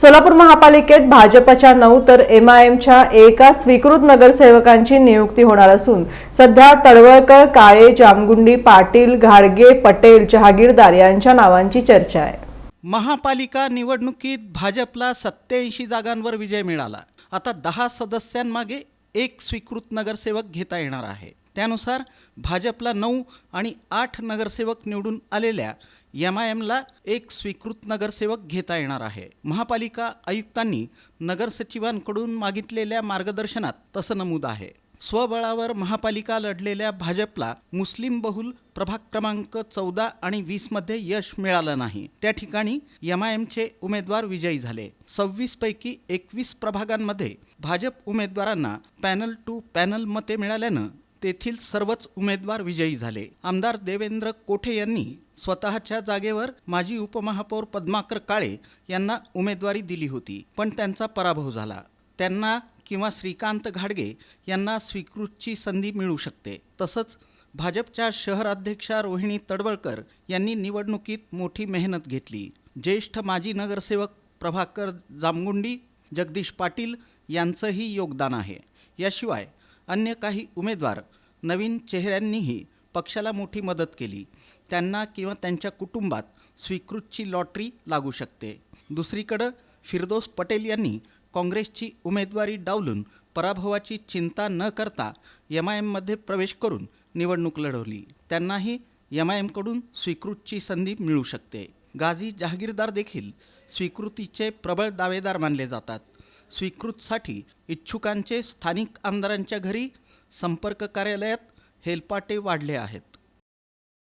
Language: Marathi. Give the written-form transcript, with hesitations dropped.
सोलापूर महापालिकेत भाजपच्या 9 तर एमआयएमच्या एका स्वीकृत नगरसेवकांची नियुक्ती होणार असून सध्या तळवळकर, काळे, जामगुंडी, पाटील, घाडगे, पटेल, जहागीरदार यांच्या नावांची चर्चा आहे। महापालिका निवडणुकीत भाजपला 87 जागांवर विजय मिळाला। आता 10 सदस्यांमागे एक स्वीकृत नगरसेवक घेता येणार आहे। त्यानुसार भाजपला 9 आणि 8 नगरसेवक निवडून आलेल्या एमआयएमला एक स्वीकृत नगरसेवक घेता येणार आहे। महापालिका आयुक्तांनी नगरसचिवांकडून मागितलेल्या मार्गदर्शनात तसं नमूद आहे। स्वबळावर महापालिका लढलेल्या भाजपला मुस्लिम बहुल प्रभाग क्रमांक 14 आणि 20 मध्ये यश मिळालं नाही। त्या ठिकाणी एमआयएमचे उमेदवार विजयी झाले। 26 पैकी 21 प्रभागांमध्ये भाजप उमेदवारांना पॅनल टू पॅनल मते मिळाल्यानं तेथील सर्वच उमेदवार विजयी झाले। आमदार देवेंद्र कोठे यांनी स्वतःच्या जागेवर माजी उपमहापौर पद्माकर काळे यांना उमेदवारी दिली होती, पण त्यांचा पराभव झाला। त्यांना किंवा श्रीकांत घाडगे यांना स्वीकृतची संधी मिळू शकते। तसंच भाजपच्या शहराध्यक्षा रोहिणी तडवळकर यांनी निवडणुकीत मोठी मेहनत घेतली। ज्येष्ठ माजी नगरसेवक प्रभाकर जामगुंडी, जगदीश पाटील यांचंही योगदान आहे। याशिवाय अन्य काही उमेदवार नवीन चेहऱ्यांनीही पक्षाला मोठी मदत केली। त्यांना किंवा त्यांच्या कुटुंबात स्वीकृतची लॉटरी लागू शकते। दुसरीकडे फिरदौस पटेल यांनी काँग्रेसची उमेदवारी डावलून पराभवाची चिंता न करता एमआयएममध्ये प्रवेश करून निवडणूक लढवली। त्यांनाही एमआयएमकडून स्वीकृतची संधी मिळू शकते। गाझी जहागीरदार देखील स्वीकृतीचे प्रबळ दावेदार मानले जातात। स्वीकृतसाठी इच्छुकांचे स्थानिक आमदारांच्या घरी संपर्क कार्यालयात हेलपाटे वाढले आहेत।